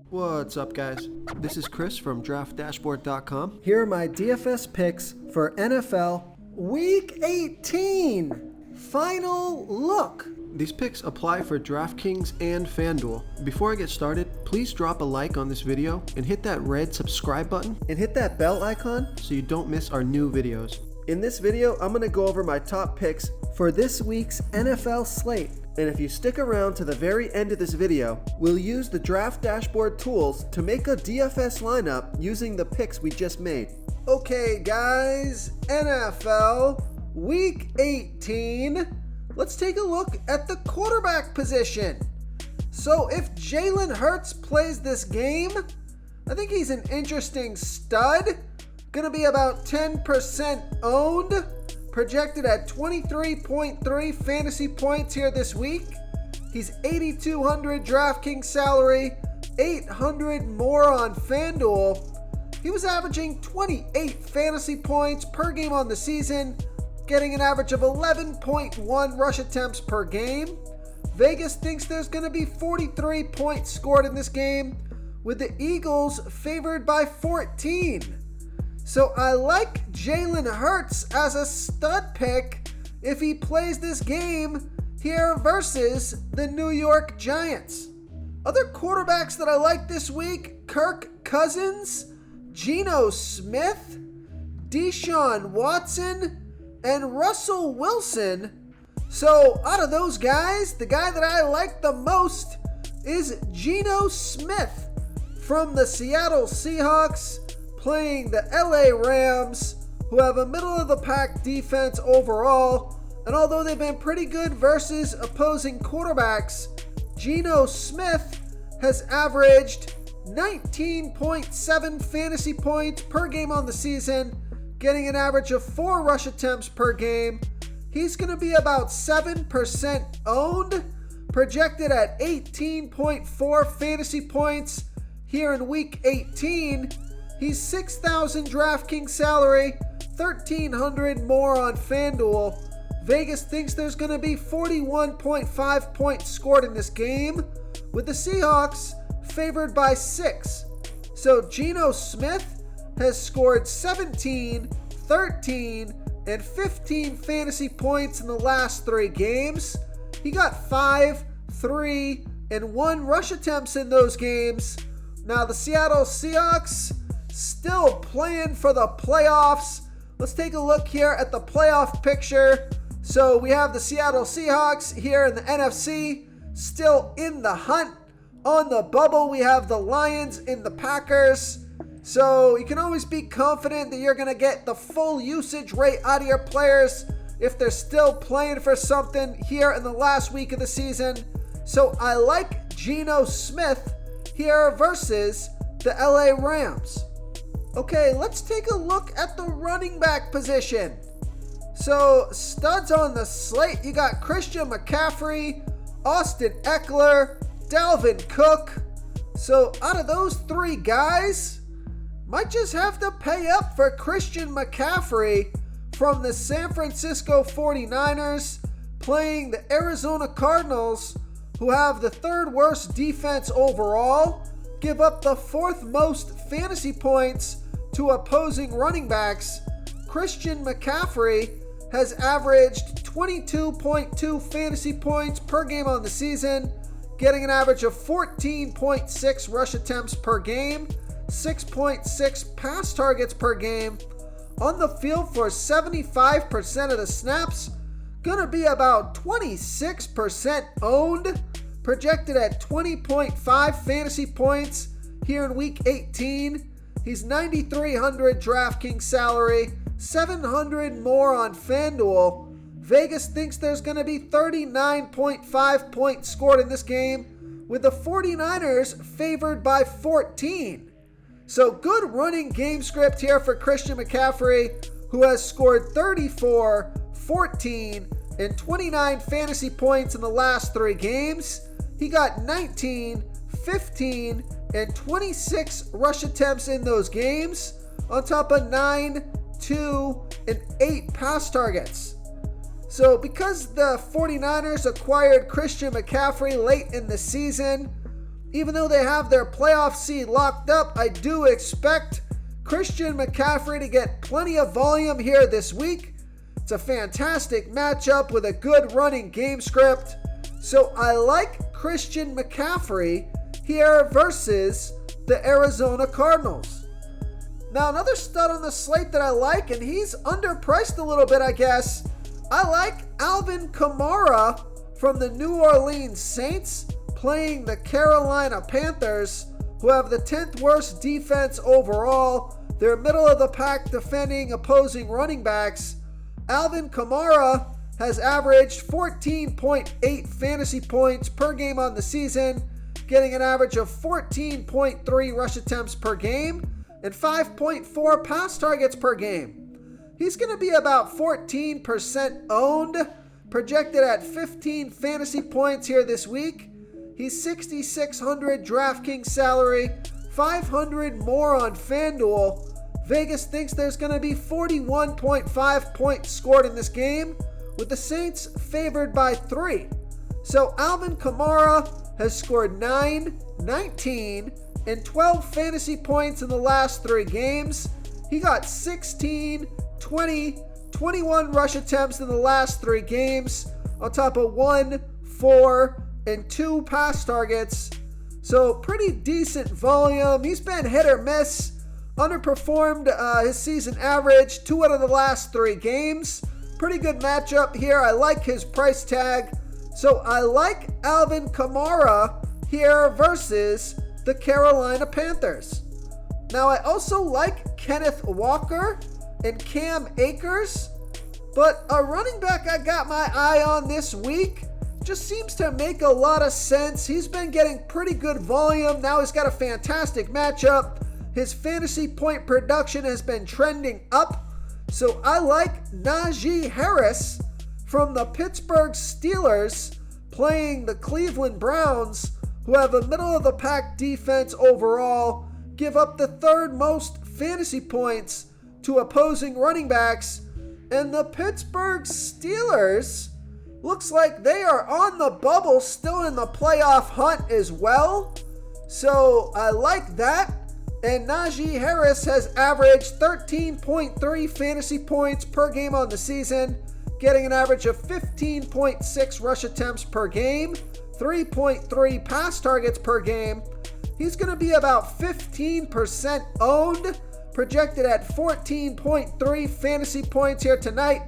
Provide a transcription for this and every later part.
What's up, guys? This is Chris from DraftDashboard.com. Here are my DFS picks for NFL Week 18. Final look. These picks apply for DraftKings and FanDuel. Before I get started, please drop a like on this video and hit that red subscribe button And hit that bell icon so you don't miss our new videos. In this video, I'm going to go over my top picks for this week's NFL slate. And if you stick around to the very end of this video, we'll use the Draft Dashboard tools to make a DFS lineup using the picks we just made. Okay guys, NFL Week 18. Let's take a look at the quarterback position. So if Jalen Hurts plays this game, I think he's an interesting stud. Gonna be about 10% owned. Projected at 23.3 fantasy points here this week. He's 8,200 DraftKings salary, 800 more on FanDuel. He was averaging 28 fantasy points per game on the season, getting an average of 11.1 rush attempts per game. Vegas thinks there's going to be 43 points scored in this game, with the Eagles favored by 14. So I like Jalen Hurts as a stud pick if he plays this game here versus the New York Giants. Other quarterbacks that I like this week: Kirk Cousins, Geno Smith, Deshaun Watson, and Russell Wilson. So out of those guys, the guy that I like the most is Geno Smith from the Seattle Seahawks, playing the LA Rams, who have a middle-of-the-pack defense overall. And although they've been pretty good versus opposing quarterbacks, Geno Smith has averaged 19.7 fantasy points per game on the season, getting an average of 4 rush attempts per game. He's going to be about 7% owned, projected at 18.4 fantasy points here in Week 18. He's 6,000 DraftKings salary, 1,300 more on FanDuel. Vegas thinks there's going to be 41.5 points scored in this game, with the Seahawks favored by 6. So Geno Smith has scored 17, 13, and 15 fantasy points in the last 3 games. He got 5, 3, and 1 rush attempts in those games. Now the Seattle Seahawks still playing for the playoffs. Let's take a look here at the playoff picture. So we have the Seattle Seahawks here in the NFC, still in the hunt. On the bubble, we have the Lions and the Packers. So you can always be confident that you're going to get the full usage rate out of your players if they're still playing for something here in the last week of the season. So I like Geno Smith here versus the LA Rams. Okay, let's take a look at the running back position. So, studs on the slate, you got Christian McCaffrey, Austin Eckler, Dalvin Cook. So, out of those 3 guys, might just have to pay up for Christian McCaffrey from the San Francisco 49ers, playing the Arizona Cardinals, who have the 3rd worst defense overall, give up the 4th most fantasy points to opposing running backs. Christian McCaffrey has averaged 22.2 fantasy points per game on the season, getting an average of 14.6 rush attempts per game, 6.6 pass targets per game. On the field for 75% of the snaps, gonna be about 26% owned, projected at 20.5 fantasy points here in Week 18. He's 9,300 DraftKings salary, 700 more on FanDuel. Vegas thinks there's going to be 39.5 points scored in this game, with the 49ers favored by 14. So good running game script here for Christian McCaffrey, who has scored 34, 14, and 29 fantasy points in the last 3 games. He got 19, 15, and 26 rush attempts in those games, on top of 9, 2, and 8 pass targets. So because the 49ers acquired Christian McCaffrey late in the season, Even though they have their playoff seed locked up, I do expect Christian McCaffrey to get plenty of volume here this week. It's a fantastic matchup with a good running game script. So I like Christian McCaffrey here versus the Arizona Cardinals. Now another stud on the slate that I like, and he's underpriced a little bit, I guess. I like Alvin Kamara from the New Orleans Saints playing the Carolina Panthers, who have the 10th worst defense overall. They're middle of the pack defending opposing running backs. Alvin Kamara has averaged 14.8 fantasy points per game on the season, getting an average of 14.3 rush attempts per game and 5.4 pass targets per game. He's going to be about 14% owned, projected at 15 fantasy points here this week. He's 6,600 DraftKings salary, 500 more on FanDuel. Vegas thinks there's going to be 41.5 points scored in this game, with the Saints favored by 3. So Alvin Kamara has scored 9, 19, and 12 fantasy points in the last 3 games. He got 16, 20, 21 rush attempts in the last 3 games, on top of 1, 4, and 2 pass targets. So pretty decent volume. He's been hit or miss. Underperformed his season average 2 out of the last 3 games. Pretty good matchup here. I like his price tag. So I like Alvin Kamara here versus the Carolina Panthers. Now I also like Kenneth Walker and Cam Akers, but a running back I got my eye on this week just seems to make a lot of sense. He's been getting pretty good volume. Now he's got a fantastic matchup. His fantasy point production has been trending up. So I like Najee Harris from the Pittsburgh Steelers playing the Cleveland Browns, who have a middle-of-the-pack defense overall, give up the 3rd most fantasy points to opposing running backs. And the Pittsburgh Steelers looks like they are on the bubble, still in the playoff hunt as well. So I like that. And Najee Harris has averaged 13.3 fantasy points per game on the season, getting an average of 15.6 rush attempts per game, 3.3 pass targets per game. He's going to be about 15% owned, projected at 14.3 fantasy points here tonight.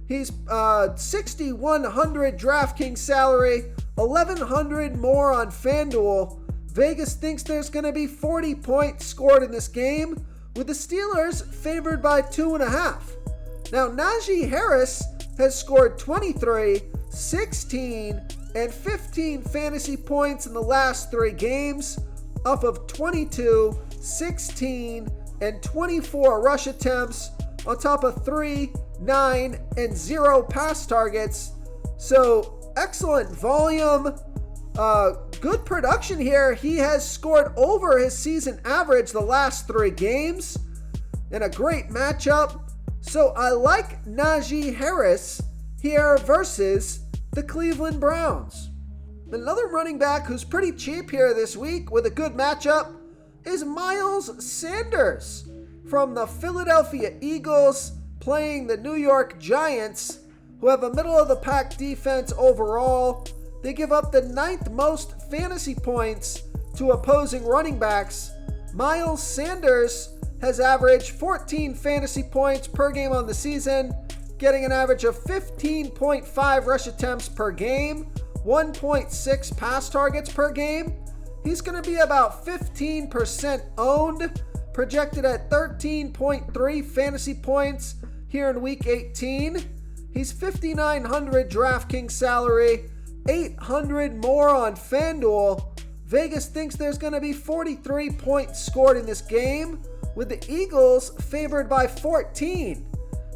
He's 6,100 DraftKings salary, 1,100 more on FanDuel. Vegas thinks there's going to be 40 points scored in this game, with the Steelers favored by 2.5. Now, Najee Harris has scored 23, 16, and 15 fantasy points in the last 3 games, off of 22, 16, and 24 rush attempts, on top of 3, 9, and 0 pass targets. So, excellent volume. Good production here. He has scored over his season average the last 3 games in a great matchup. So I like Najee Harris here versus the Cleveland Browns. Another running back who's pretty cheap here this week with a good matchup is Miles Sanders from the Philadelphia Eagles playing the New York Giants, who have a middle-of-the-pack defense overall. They give up the 9th most fantasy points to opposing running backs. Miles Sanders has averaged 14 fantasy points per game on the season, getting an average of 15.5 rush attempts per game, 1.6 pass targets per game. He's going to be about 15% owned, projected at 13.3 fantasy points here in Week 18. He's 5,900 DraftKings salary, 800 more on FanDuel. Vegas thinks there's going to be 43 points scored in this game, with the Eagles favored by 14.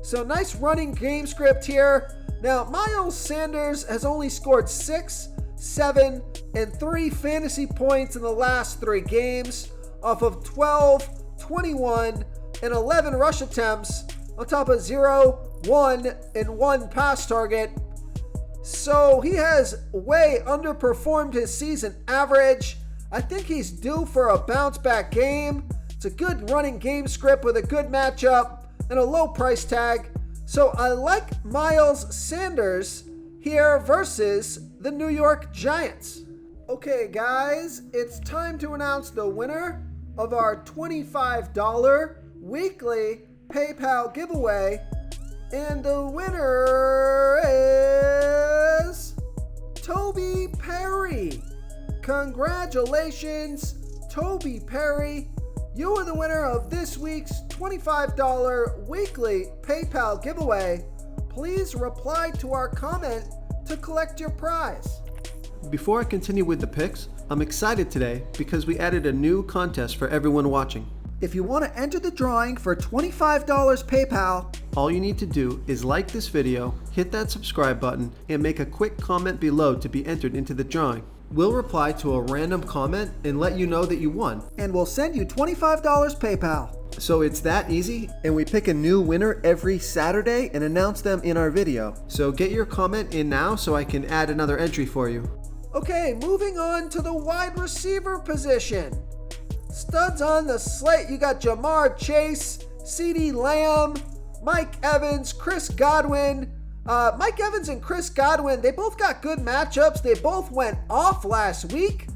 So nice running game script here. Now, Miles Sanders has only scored 6, 7, and 3 fantasy points in the last 3 games, off of 12, 21, and 11 rush attempts, on top of 0, 1, and 1 pass target. So he has way underperformed his season average. I think he's due for a bounce back game. It's a good running game script with a good matchup and a low price tag. So I like Miles Sanders here versus the New York Giants. Okay guys, it's time to announce the winner of our $25 weekly PayPal giveaway. And the winner is Toby Perry. Congratulations, Toby Perry. You are the winner of this week's $25 weekly PayPal giveaway. Please reply to our comment to collect your prize. Before I continue with the picks, I'm excited today because we added a new contest for everyone watching. If you want to enter the drawing for $25 PayPal, all you need to do is like this video, hit that subscribe button, and make a quick comment below to be entered into the drawing. We'll reply to a random comment and let you know that you won. And we'll send you $25 PayPal. So it's that easy, and we pick a new winner every Saturday and announce them in our video. So get your comment in now so I can add another entry for you. Okay, moving on to the wide receiver position. Studs on the slate, you got Jamar Chase, CeeDee Lamb, Mike Evans, Chris Godwin. Mike Evans and Chris Godwin, they both got good matchups. They both went off last week.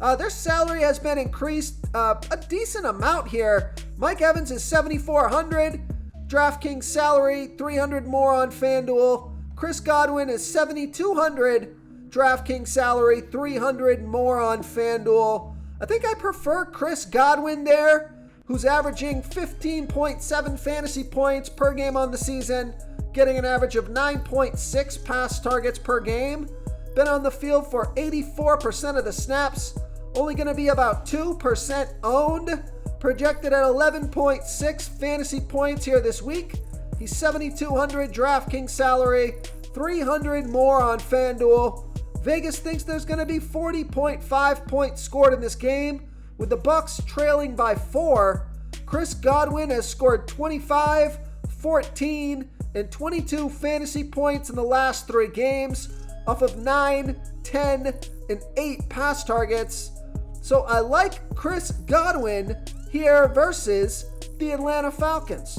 Their salary has been increased a decent amount here. Mike Evans is $7,400. DraftKings salary, $300 more on FanDuel. Chris Godwin is $7,200. DraftKings salary, $300 more on FanDuel. I think I prefer Chris Godwin there, who's averaging 15.7 fantasy points per game on the season, getting an average of 9.6 pass targets per game. Been on the field for 84% of the snaps, only going to be about 2% owned, projected at 11.6 fantasy points here this week. He's $7,200 DraftKings salary, $300 more on FanDuel. Vegas thinks there's going to be 40.5 points scored in this game, with the Bucs trailing by 4. Chris Godwin has scored 25, 14, and 22 fantasy points in the last 3 games off of 9, 10, and 8 pass targets. So I like Chris Godwin here versus the Atlanta Falcons.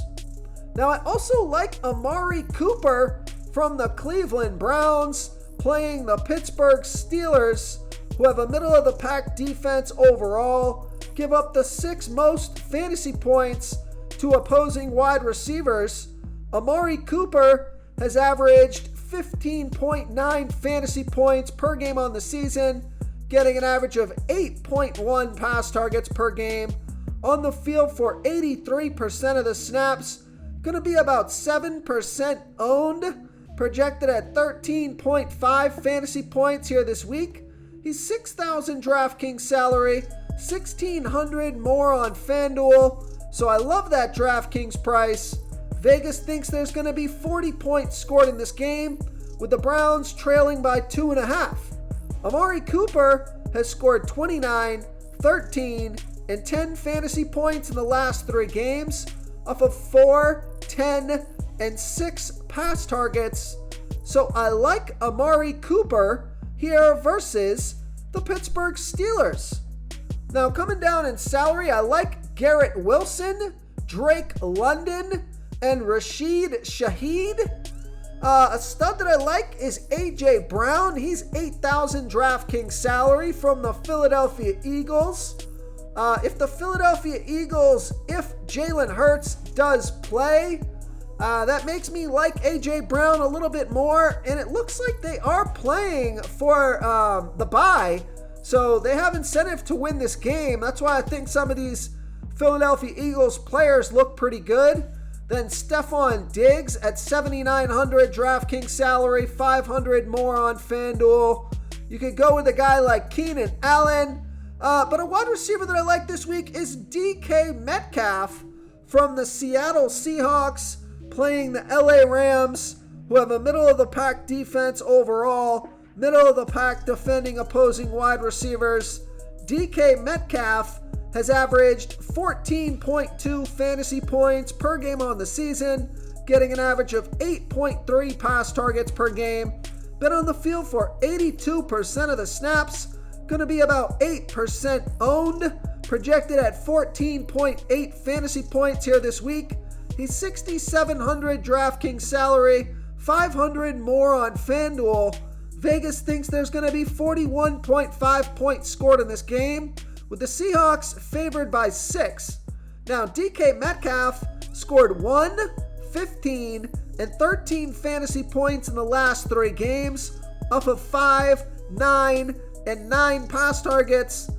Now I also like Amari Cooper from the Cleveland Browns playing the Pittsburgh Steelers, who have a middle-of-the-pack defense overall, give up the 6th most fantasy points to opposing wide receivers. Amari Cooper has averaged 15.9 fantasy points per game on the season, getting an average of 8.1 pass targets per game. On the field for 83% of the snaps, going to be about 7% owned, projected at 13.5 fantasy points here this week. He's $6,000 DraftKings salary, $1,600 more on FanDuel. So I love that DraftKings price. Vegas thinks there's going to be 40 points scored in this game, with the Browns trailing by 2.5. Amari Cooper has scored 29, 13, and 10 fantasy points in the last 3 games off of 4, 10, and 6 pass targets. So I like Amari Cooper here versus the Pittsburgh Steelers. Now coming down in salary, I like Garrett Wilson, Drake London, and Rashid Shaheed. A stud that I like is A.J. Brown. He's $8,000 DraftKings salary from the Philadelphia Eagles. If the Philadelphia Eagles, if Jalen Hurts does play, that makes me like A.J. Brown a little bit more, and it looks like they are playing for the bye, so they have incentive to win this game. That's why I think some of these Philadelphia Eagles players look pretty good. Then Stephon Diggs at $7,900 DraftKings salary, $500 more on FanDuel. You could go with a guy like Keenan Allen, but a wide receiver that I like this week is DK Metcalf from the Seattle Seahawks, playing the LA Rams, who have a middle-of-the-pack defense overall, middle-of-the-pack defending opposing wide receivers. DK Metcalf has averaged 14.2 fantasy points per game on the season, getting an average of 8.3 pass targets per game. Been on the field for 82% of the snaps, going to be about 8% owned, projected at 14.8 fantasy points here this week. He's 6,700 DraftKings salary, 500 more on FanDuel. Vegas thinks there's going to be 41.5 points scored in this game, with the Seahawks favored by 6. Now, DK Metcalf scored 1, 15, and 13 fantasy points in the last 3 games, off of 5, 9, and 9 pass targets.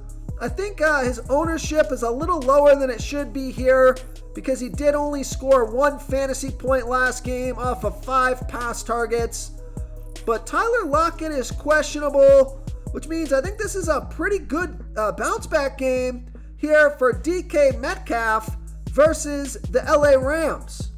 I think his ownership is a little lower than it should be here because he did only score 1 fantasy point last game off of 5 pass targets. But Tyler Lockett is questionable, which means I think this is a pretty good bounce back game here for DK Metcalf versus the LA Rams.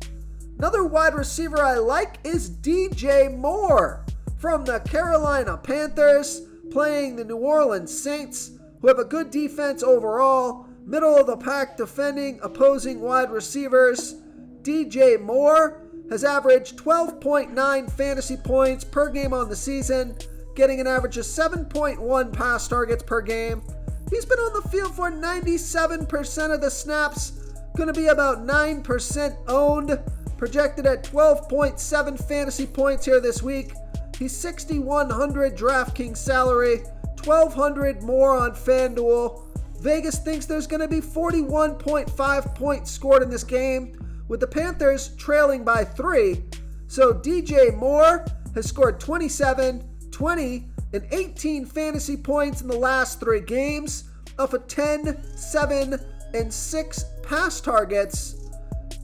Another wide receiver I like is DJ Moore from the Carolina Panthers, playing the New Orleans Saints, who have a good defense overall, middle of the pack defending opposing wide receivers. DJ Moore has averaged 12.9 fantasy points per game on the season, getting an average of 7.1 pass targets per game. He's been on the field for 97% of the snaps, going to be about 9% owned, projected at 12.7 fantasy points here this week. He's 6,100 DraftKings salary, 1,200 more on FanDuel. Vegas thinks there's going to be 41.5 points scored in this game, with the Panthers trailing by 3. So DJ Moore has scored 27, 20, and 18 fantasy points in the last 3 games, off of 10, 7, and 6 pass targets.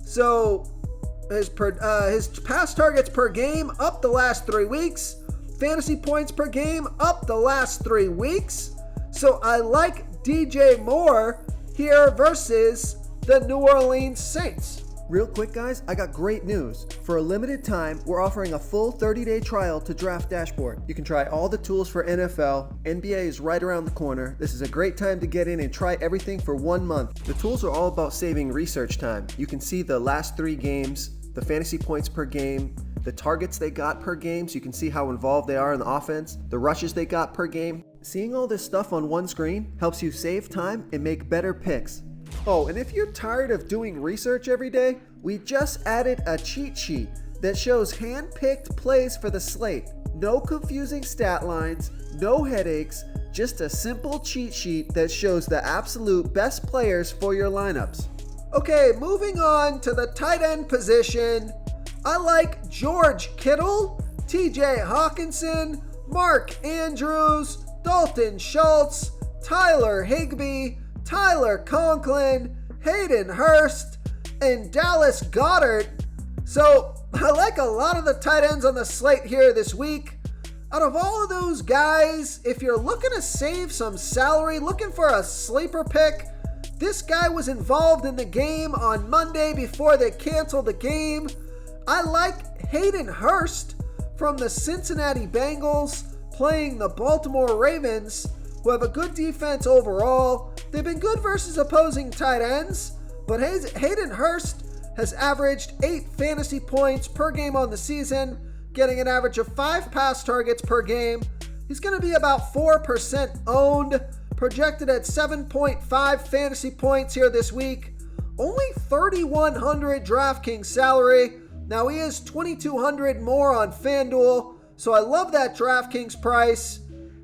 So his pass targets per game up the last 3 weeks. Fantasy points per game up the last 3 weeks. So I like DJ Moore here versus the New Orleans Saints. Real quick, guys, I got great news. For a limited time, we're offering a full 30-day trial to Draft Dashboard. You can try all the tools for NFL. NBA is right around the corner. This is a great time to get in and try everything for 1 month. The tools are all about saving research time. You can see the last 3 games, the fantasy points per game, the targets they got per game, so you can see how involved they are in the offense, the rushes they got per game. Seeing all this stuff on one screen helps you save time and make better picks. Oh, and if you're tired of doing research every day, we just added a cheat sheet that shows hand-picked plays for the slate. No confusing stat lines, no headaches, just a simple cheat sheet that shows the absolute best players for your lineups. Okay, moving on to the tight end position. I like George Kittle, TJ Hawkinson, Mark Andrews, Dalton Schultz, Tyler Higbee, Tyler Conklin, Hayden Hurst, and Dallas Goedert. So I like a lot of the tight ends on the slate here this week. Out of all of those guys, if you're looking to save some salary, looking for a sleeper pick, this guy was involved in the game on Monday before they canceled the game. I like Hayden Hurst from the Cincinnati Bengals, playing the Baltimore Ravens, who have a good defense overall. They've been good versus opposing tight ends, but Hayden Hurst has averaged 8 fantasy points per game on the season, getting an average of 5 pass targets per game. He's going to be about 4% owned, projected at 7.5 fantasy points here this week. Only 3,100 DraftKings salary. Now he is 2,200 more on FanDuel, so I love that DraftKings price.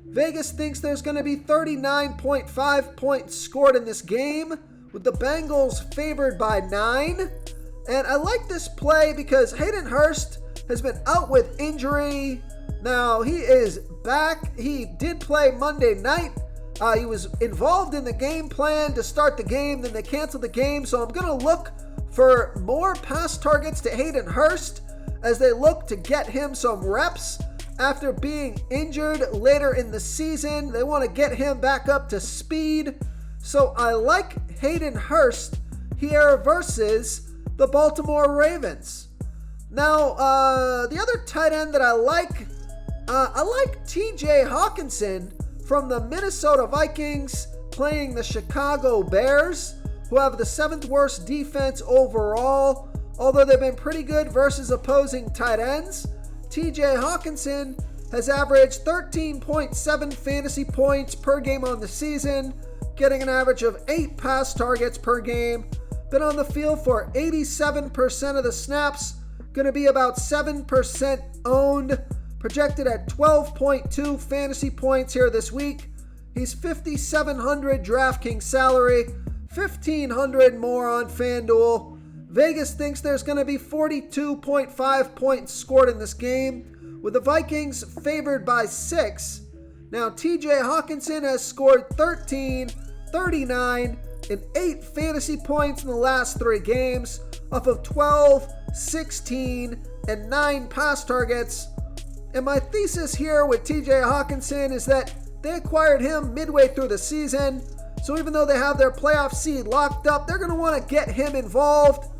Vegas thinks there's going to be 39.5 points scored in this game, with the Bengals favored by 9. And I like this play because Hayden Hurst has been out with injury. Now he is back. He did play Monday night. He was involved in the game plan to start the game, then they canceled the game. So I'm going to look for more pass targets to Hayden Hurst as they look to get him some reps after being injured later in the season. They want to get him back up to speed. So I like Hayden Hurst here versus the Baltimore Ravens. Now, the other tight end that I like TJ Hawkinson from the Minnesota Vikings, playing the Chicago Bears, who have the 7th worst defense overall, although they've been pretty good versus opposing tight ends. TJ Hawkinson has averaged 13.7 fantasy points per game on the season, getting an average of 8 pass targets per game. Been on the field for 87% of the snaps, going to be about 7% owned, projected at 12.2 fantasy points here this week. He's $5,700 DraftKings salary, $1,500 more on FanDuel. Vegas thinks there's going to be 42.5 points scored in this game, with the Vikings favored by 6. Now, TJ Hawkinson has scored 13, 39, and 8 fantasy points in the last 3 games, off of 12, 16, and 9 pass targets. And my thesis here with TJ Hawkinson is that they acquired him midway through the season, so even though they have their playoff seed locked up, they're going to want to get him involved,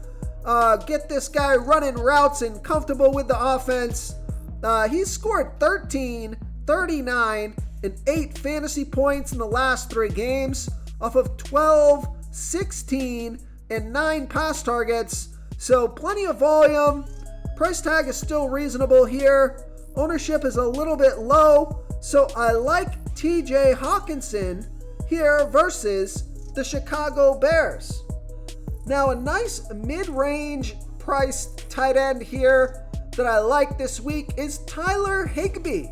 get this guy running routes and comfortable with the offense. He's scored 13, 39, and 8 fantasy points in the last 3 games, off of 12, 16, and 9 pass targets. So plenty of volume. Price tag is still reasonable here. Ownership is a little bit low, so I like TJ Hawkinson here versus the Chicago Bears. Now, a nice mid-range priced tight end here that I like this week is Tyler Higbee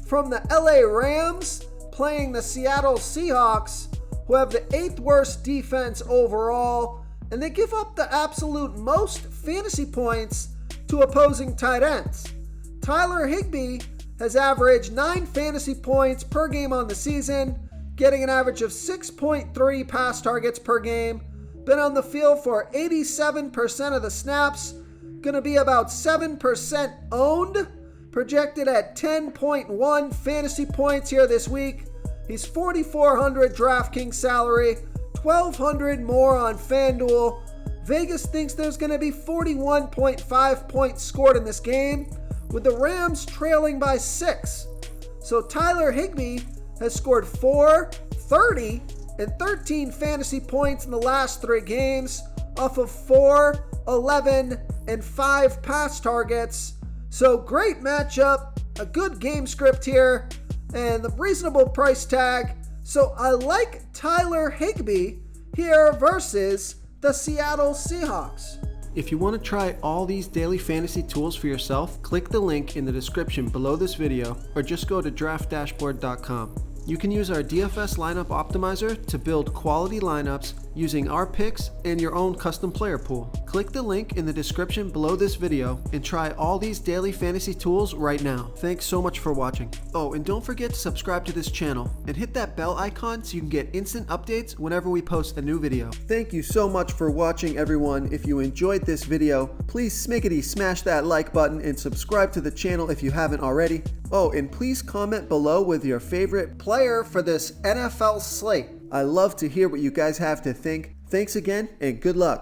from the LA Rams, playing the Seattle Seahawks, who have the 8th worst defense overall, and they give up the absolute most fantasy points to opposing tight ends. Tyler Higbee has averaged 9 fantasy points per game on the season, getting an average of 6.3 pass targets per game. Been on the field for 87% of the snaps, going to be about 7% owned, projected at 10.1 fantasy points here this week. He's $4,400 DraftKings salary, $1,200 more on FanDuel. Vegas thinks there's going to be 41.5 points scored in this game, with the Rams trailing by 6. So Tyler Higbee has scored 4, 30, and 13 fantasy points in the last 3 games, off of 4, 11, and 5 pass targets. So great matchup, a good game script here, and the reasonable price tag. So I like Tyler Higbee here versus the Seattle Seahawks. If you want to try all these daily fantasy tools for yourself, click the link in the description below this video, or just go to draftdashboard.com. You can use our DFS lineup optimizer to build quality lineups using our picks and your own custom player pool. Click the link in the description below this video and try all these daily fantasy tools right now. Thanks so much for watching. Oh, and don't forget to subscribe to this channel and hit that bell icon so you can get instant updates whenever we post a new video. Thank you so much for watching, everyone. If you enjoyed this video, please smickety smash that like button and subscribe to the channel if you haven't already. Oh, and please comment below with your favorite player for this NFL slate. I love to hear what you guys have to think. Thanks again, and good luck.